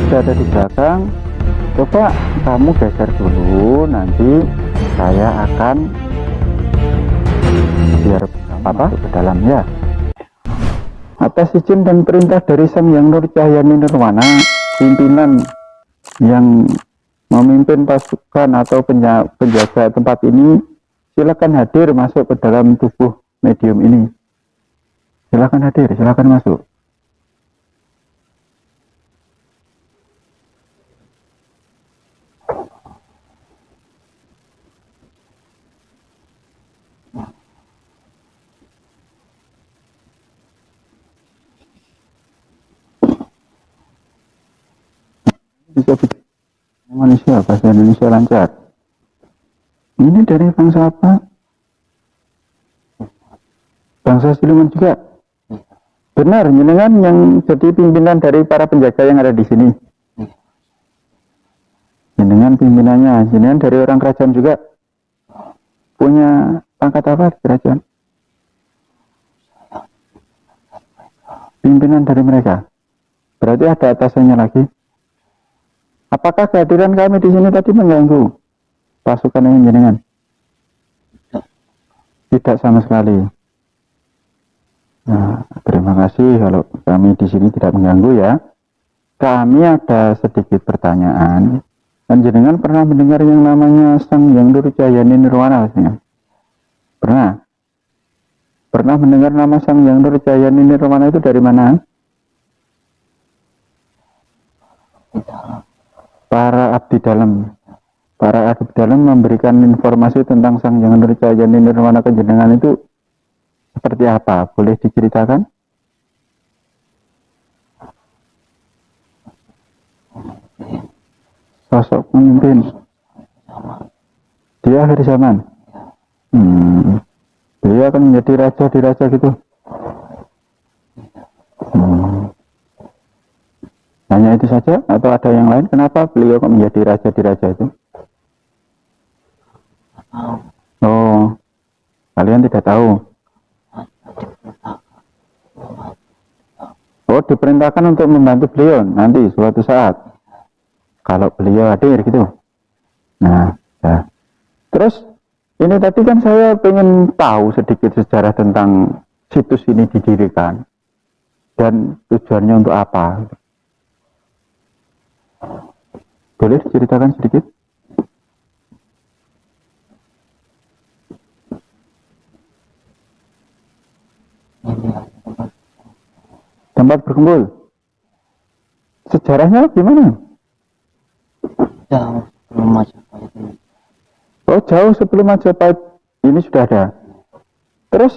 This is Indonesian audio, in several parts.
sudah ada di belakang, coba kamu geser dulu, nanti saya akan biar apa ke dalam ya. Atas izin dan perintah dari Sang Hyang Nurcahyani Nirwana, pimpinan yang memimpin pasukan atau penjaga tempat ini, silakan hadir masuk ke dalam tubuh medium ini. Silakan hadir, silakan masuk. Bisa Indonesia, bahasa Indonesia lancar. Ini dari bangsa apa? Bangsa siluman juga. Benar, jenengan yang jadi pimpinan dari para penjaga yang ada di sini. Jenengan pimpinannya, jenengan dari orang kerajaan juga. Punya pangkat apa di kerajaan? Pimpinan dari mereka. Berarti ada atasannya lagi. Apakah kehadiran kami di sini tadi mengganggu pasukan yang jenengan? Tidak sama sekali. Nah, terima kasih kalau kami di sini tidak mengganggu ya. Kami ada sedikit pertanyaan. Dan jenengan pernah mendengar yang namanya Sang Hyang Nurcahyani Nirwana? Pernah? Pernah mendengar nama Sang Hyang Nurcahyani Nirwana itu dari mana? Para abdi dalam memberikan informasi tentang Sang Hyang Nurcahyani Nirwana ke jenengan itu seperti apa? Boleh diceritakan? Sosok pemimpin di akhir zaman. Dia akan menjadi raja di raja gitu. Hanya itu saja atau ada yang lain? Kenapa beliau kok menjadi raja di raja itu? Oh, kalian tidak tahu. Oh, diperintahkan untuk membantu beliau nanti suatu saat. Kalau beliau hadir gitu. Nah, ya. Terus ini tadi kan saya pengen tahu sedikit sejarah tentang situs ini didirikan dan tujuannya untuk apa. Boleh diceritakan sedikit? Tempat berkumpul. Sejarahnya gimana? Jauh sebelum Majapahit ini. Oh, jauh sebelum Majapahit ini sudah ada. Terus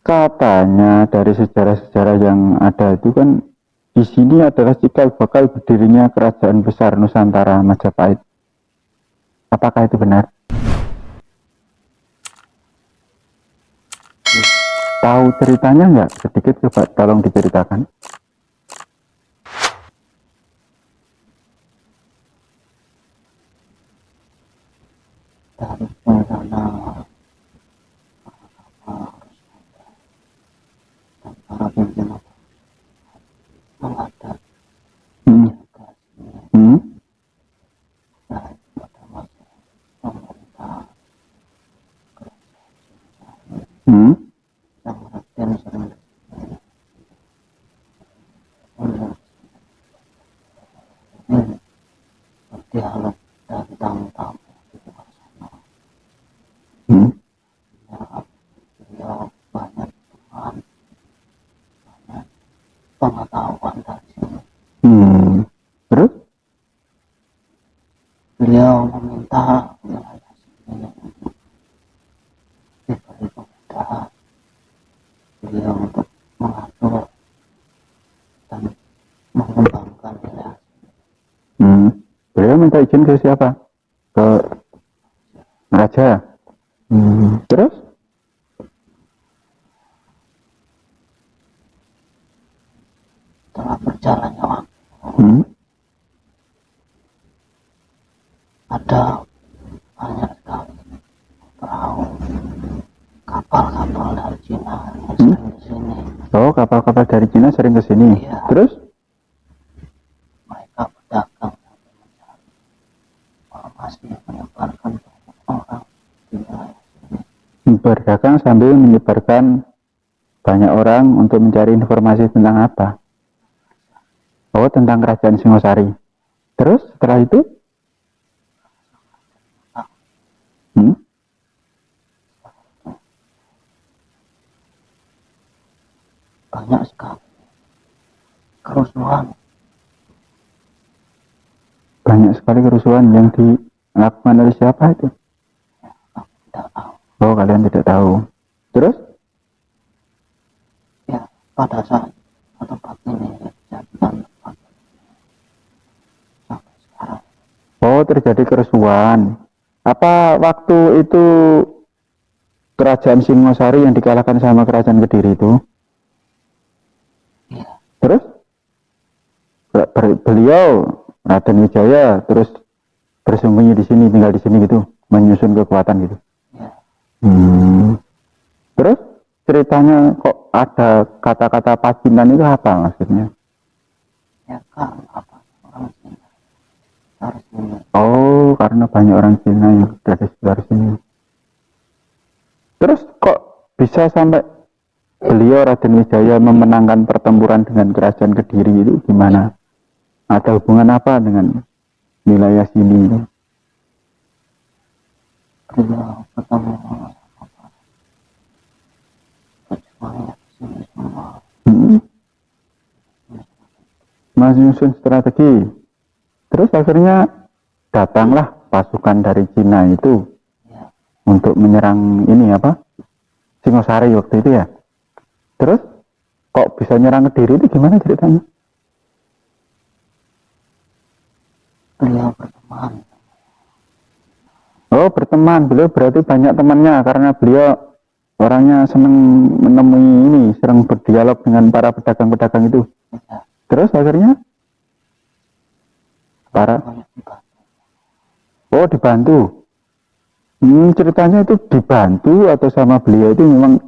katanya dari sejarah-sejarah yang ada itu kan di sini adalah cikal bakal berdirinya kerajaan besar Nusantara Majapahit. Apakah itu benar? Tahu ceritanya nggak? Sedikit coba tolong diceritakan. Dari rencana dan para pimpinan menghadap dari pada masa pemerintah yang Raden sering berdialog dari tamu-tamu di luar sana. Beliau banyak teman, banyak pengetahuan dari sini. Terus? Beliau meminta wilayah sini diberi kemudahan beliau untuk mengatur dan mengembangkan wilayah sini. Beliau minta izin ke siapa? Ke raja. Terus? Setelah berjalannya waktu, ada banyak sekali perahu, kapal-kapal dari Cina yang sering ke sini. Oh, kapal-kapal dari Cina sering ke sini. Iya. Terus? Mereka berdagang sambil menyebarkan banyak orang untuk mencari informasi tentang apa? Oh, tentang kerajaan Singosari. Terus setelah itu? Hmm? Banyak sekali kerusuhan. Banyak sekali kerusuhan yang dilakukan oleh siapa itu? Aku tidak tahu. Oh, kalian tidak tahu. Terus? Ya, pada saat tempat ini dijadikan tempat sampai sekarang. Oh, terjadi kerusuhan. Apa waktu itu kerajaan Singosari yang dikalahkan sama kerajaan Kediri itu? Iya, Terus? Beliau Raden Wijaya terus bersembunyi di sini, tinggal di sini gitu, menyusun kekuatan gitu. iya. Terus ceritanya kok ada kata-kata pacinan itu apa maksudnya? Ya kan, apa orang Cina harus ini. Oh, karena banyak orang Cina yang berada di sekitar sini. Terus kok bisa sampai beliau Raden Wijaya memenangkan pertempuran dengan kerajaan Kediri itu gimana? Ada hubungan apa dengan wilayah sini itu? Beliau bertemu pejuangnya di sini semua. Masih nyusun strategi. Terus akhirnya datanglah pasukan dari Cina itu Ya, untuk menyerang ini apa? Singosari waktu itu ya. Terus kok bisa nyerang Kediri itu gimana ceritanya? beliau berteman. Oh, berteman. Beliau berarti banyak temannya karena beliau orangnya senang menemui ini, sering berdialog dengan para pedagang-pedagang itu. Ya, Terus akhirnya para banyak dibantu. oh dibantu. Ceritanya itu dibantu atau sama beliau itu memang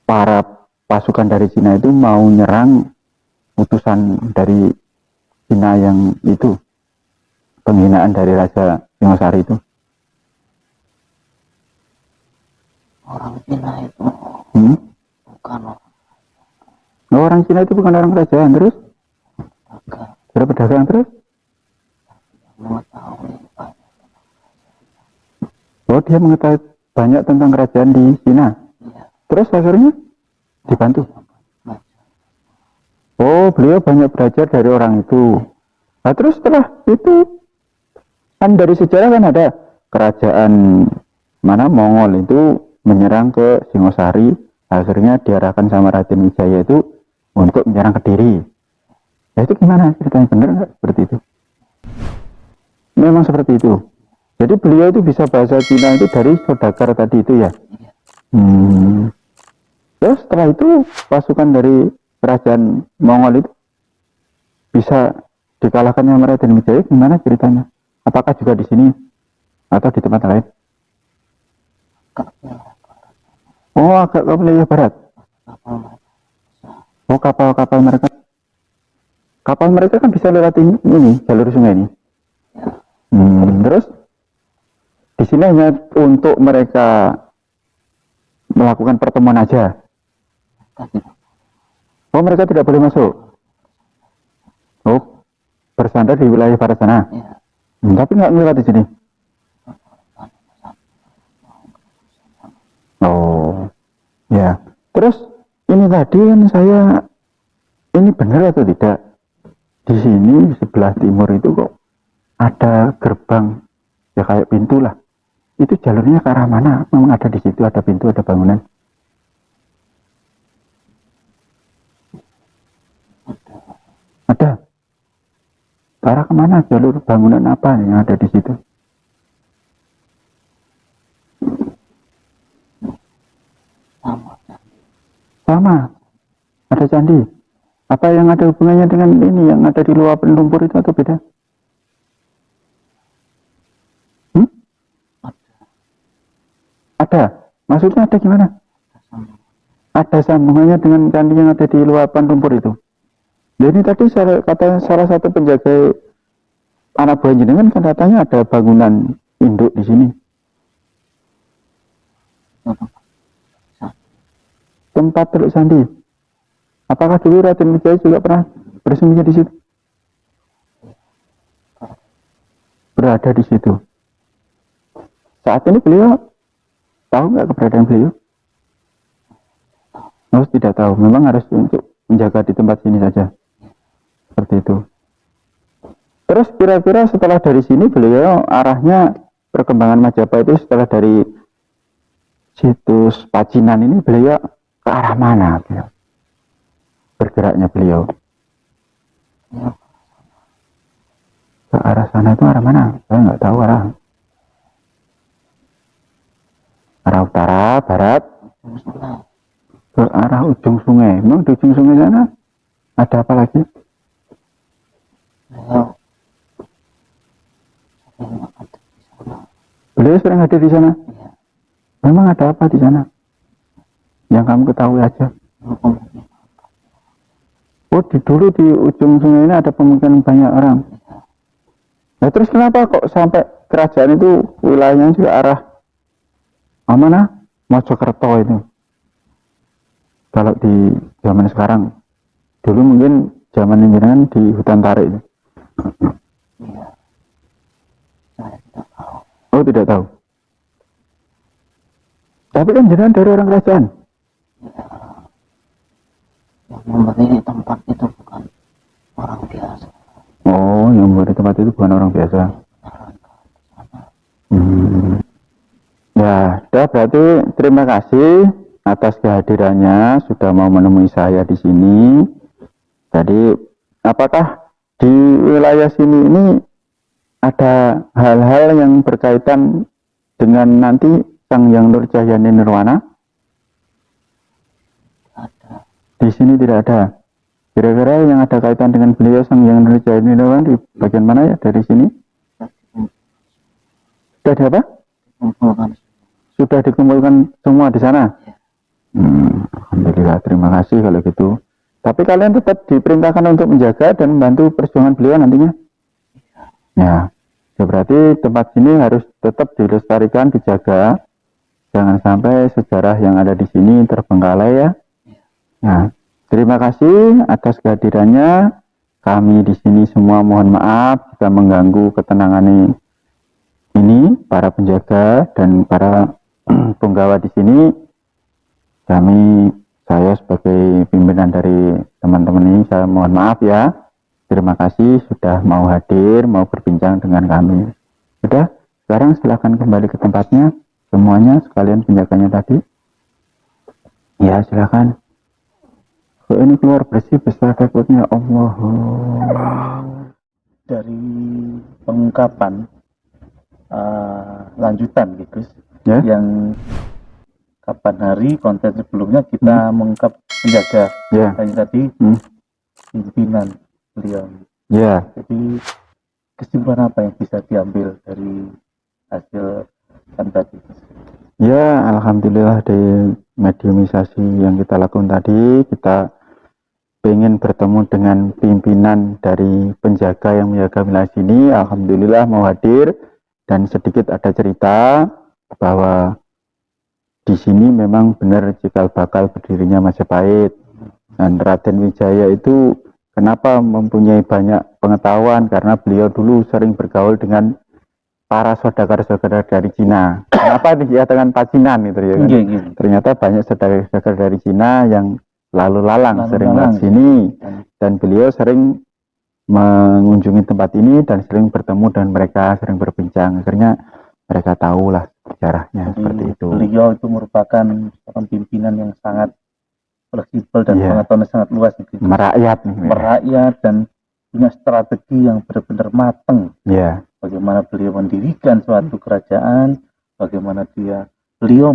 para pasukan dari Cina itu mau nyerang utusan dari Cina yang itu penghinaan dari Raja Singosari itu. Orang Cina itu bukan Oh, orang Cina itu bukan orang kerajaan terus pedagang berpedagang terus. mengetahui banyak. Oh, dia mengetahui banyak tentang kerajaan di Cina. Ya, Terus akhirnya dibantu. belajar. Oh, beliau banyak belajar dari orang itu. Nah, terus setelah itu kan dari sejarah kan ada kerajaan mana Mongol itu menyerang ke Singosari, akhirnya diarahkan sama Raden Wijaya itu untuk menyerang Kediri. Ya itu gimana ceritanya, benar nggak seperti itu? Memang seperti itu. Jadi beliau itu bisa bahasa Cina itu dari saudagar tadi itu ya. Terus setelah itu pasukan dari kerajaan Mongol itu bisa dikalahkan sama Raden Wijaya, gimana ceritanya? Apakah juga di sini atau di tempat lain? Oh, agak ke wilayah barat. Oh, kapal-kapal mereka. Kapal mereka kan bisa lewat ini jalur sungai ini. Terus di sini hanya untuk mereka melakukan pertemuan aja. Oh, mereka tidak boleh masuk. Oh, bersandar di wilayah barat sana. Tapi nggak lewat di sini. Oh, ya. Terus ini tadi kan saya ini benar atau tidak? Di sini sebelah timur itu kok ada gerbang ya kayak pintu lah. Itu jalurnya ke arah mana? Memang ada di situ, ada pintu, ada bangunan. Ada. Ke arah kemana? Jalur bangunan apa yang ada di situ? Sama. Ada candi. Apa yang ada hubungannya dengan ini yang ada di luapan lumpur itu atau beda? Ada. Maksudnya ada gimana? Ada sambungannya dengan candi yang ada di luapan lumpur itu. Jadi tadi kata salah satu penjaga anak buah jenengan kan katanya ada bangunan induk di sini. tempat Teluk Sandi. Apakah dulu Raden Wijaya juga pernah bersembunyi di situ? Berada di situ. Saat ini beliau tahu nggak keberadaan beliau? Harus tidak tahu. Memang harus untuk menjaga di tempat sini saja. Seperti itu. Terus kira-kira setelah dari sini beliau arahnya perkembangan Majapahit itu setelah dari situs Pacinan ini beliau ke arah mana? Beliau? Bergeraknya beliau ke arah sana itu arah mana? Saya nggak tahu arah. Arah utara, barat, ke arah ujung sungai. Memang di ujung sungai sana ada apa lagi? Beliau sering hadir di sana. Memang ada apa di sana? Yang kamu ketahui aja. Oh, dulu di ujung sungai ini ada pemukiman banyak orang. Nah, terus kenapa kok sampai kerajaan itu wilayahnya juga arah mana? Mojokerto itu. Kalau di zaman sekarang, dulu mungkin zaman ini kan di hutan tarik itu. Oh, tidak tahu. Tapi kan jenengan dari orang kerajaan. Yang memberi tempat itu bukan orang biasa. Oh, yang memberi tempat itu bukan orang biasa. Ya, dah berarti terima kasih atas kehadirannya sudah mau menemui saya di sini. Jadi, apakah di wilayah sini ini ada hal-hal yang berkaitan dengan nanti Sang Hyang Nurcahyani Nirwana? Ada. Di sini tidak ada. Kira-kira yang ada kaitan dengan beliau Sang Hyang Nurcahyani Nirwana di bagian mana ya dari sini? Sudah ada apa? Sudah dikumpulkan semua di sana? Alhamdulillah, terima kasih kalau gitu. Tapi kalian tetap diperintahkan untuk menjaga dan membantu perjuangan beliau nantinya? Ya, berarti tempat sini harus tetap dilestarikan, dijaga. Jangan sampai sejarah yang ada di sini terbengkalai ya. Nah, terima kasih atas kehadirannya. Kami di sini semua mohon maaf jika mengganggu ketenangan ini, para penjaga dan para penggawa di sini. Saya sebagai pimpinan dari teman-teman ini, saya mohon maaf ya. Terima kasih sudah mau hadir, mau berbincang dengan kami. Sudah, sekarang silakan kembali ke tempatnya. Semuanya, sekalian penjaganya tadi. Ya, silakan. Kok ini keluar bersih besar takutnya Allah. Dari pengungkapan lanjutan gitu, Ya? yang kapan hari konten sebelumnya kita mengungkap penjaga Ya. tadi pimpinan beliau. Ya. Jadi kesimpulan apa yang bisa diambil dari hasil kan tadi? Ya, alhamdulillah di mediumisasi yang kita lakukan tadi, kita ingin bertemu dengan pimpinan dari penjaga yang menjaga wilayah sini. Alhamdulillah mau hadir dan sedikit ada cerita bahwa di sini memang benar cikal bakal berdirinya Majapahit. Dan Raden Wijaya itu kenapa mempunyai banyak pengetahuan, karena beliau dulu sering bergaul dengan para saudagar-saudagar dari Cina. Kenapa dikatakan Pacinan itu ya kan? Ternyata banyak saudagar dari Cina yang lalu lalang sering lewat sini, dan beliau sering mengunjungi tempat ini dan sering bertemu dengan mereka, sering berbincang. Akhirnya mereka tahulah sejarahnya. Jadi, seperti itu. beliau itu merupakan seorang pimpinan yang sangat fleksibel dan pengetahuannya sangat luas gitu. Merakyat dan punya strategi yang benar-benar matang. Bagaimana beliau mendirikan suatu kerajaan, bagaimana beliau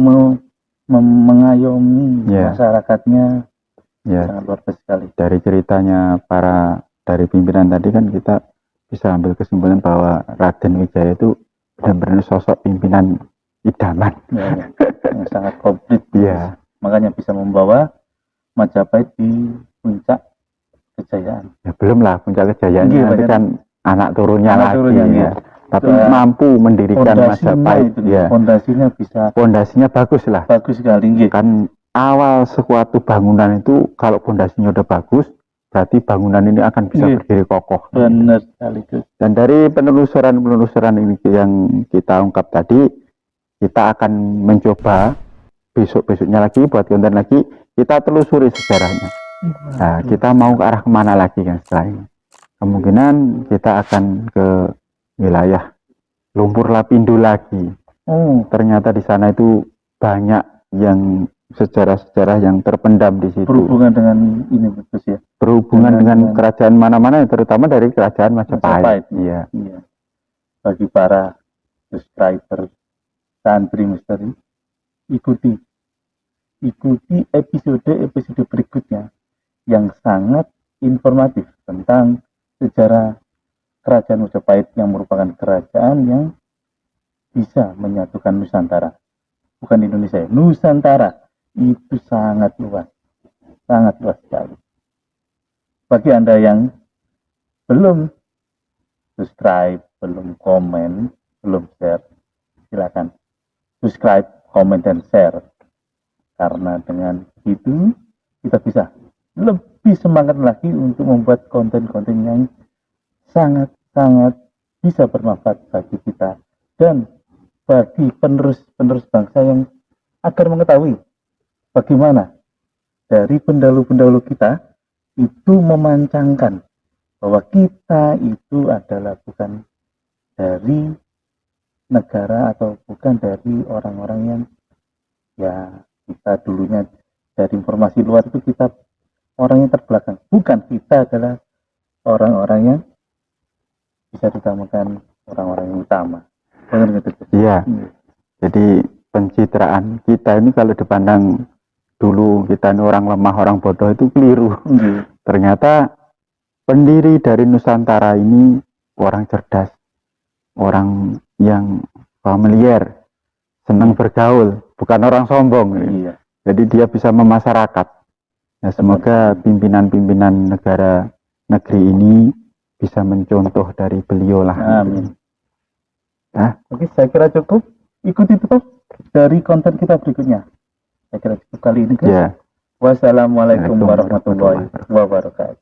mengayomi masyarakatnya. Sangat luar biasa sekali. Dari ceritanya dari pimpinan tadi kan kita bisa ambil kesimpulan bahwa Raden Wijaya itu benar-benar sosok pimpinan idaman. Yang sangat komplit. Makanya bisa membawa Majapahit di puncak kejayaan. Ya belum lah puncak kejayaan, nanti kan anak turunnya lagi. Tapi mampu mendirikan Majapahit. Pondasinya bisa. Pondasinya bagus lah. Bagus sekali. Kan awal suatu bangunan itu kalau pondasinya udah bagus, berarti bangunan ini akan bisa berdiri kokoh. Benar sekali, Gus. Dan dari penelusuran ini yang kita ungkap tadi, kita akan mencoba besok-besoknya lagi buat konten lagi, kita telusuri sejarahnya. Nah, kita mau ke arah kemana lagi kan setelah ini? Kemungkinan kita akan ke wilayah Lumpur Lapindo lagi. Ternyata di sana itu banyak yang sejarah-sejarah yang terpendam di situ. Berhubungan dengan ini betul ya. Berhubungan dengan kerajaan mana-mana, terutama dari kerajaan Majapahit. Iya. Bagi para subscriber Santri Misteri, ikuti episode berikutnya yang sangat informatif tentang sejarah kerajaan Majapahit yang merupakan kerajaan yang bisa menyatukan Nusantara. Bukan Indonesia, Nusantara. Itu sangat luas sekali. Bagi Anda yang belum subscribe, belum komen, belum share, silakan subscribe, komen, dan share. Karena dengan itu kita bisa lebih semangat lagi untuk membuat konten-konten yang sangat-sangat bisa bermanfaat bagi kita dan bagi penerus bangsa yang agar mengetahui bagaimana dari pendahulu-pendahulu kita itu memancangkan bahwa kita itu adalah bukan dari negara atau bukan dari orang-orang yang ya kita dulunya dari informasi luar itu kita orang yang terbelakang. Bukan, kita adalah orang-orang yang bisa ditamakan orang-orang yang utama. Iya. Jadi pencitraan kita ini kalau dipandang dulu kita ini orang lemah, orang bodoh itu keliru. Ternyata pendiri dari Nusantara ini orang cerdas, orang yang familiar, senang bergaul, bukan orang sombong. Jadi dia bisa memasyarakat. Nah, semoga pimpinan-pimpinan negeri ini bisa mencontoh dari beliau lah. Amin. Nah, oke, saya kira cukup. Ikuti terus dari konten kita berikutnya. Saya kira cukup kali ini, guys. Wassalamualaikum warahmatullahi wabarakatuh.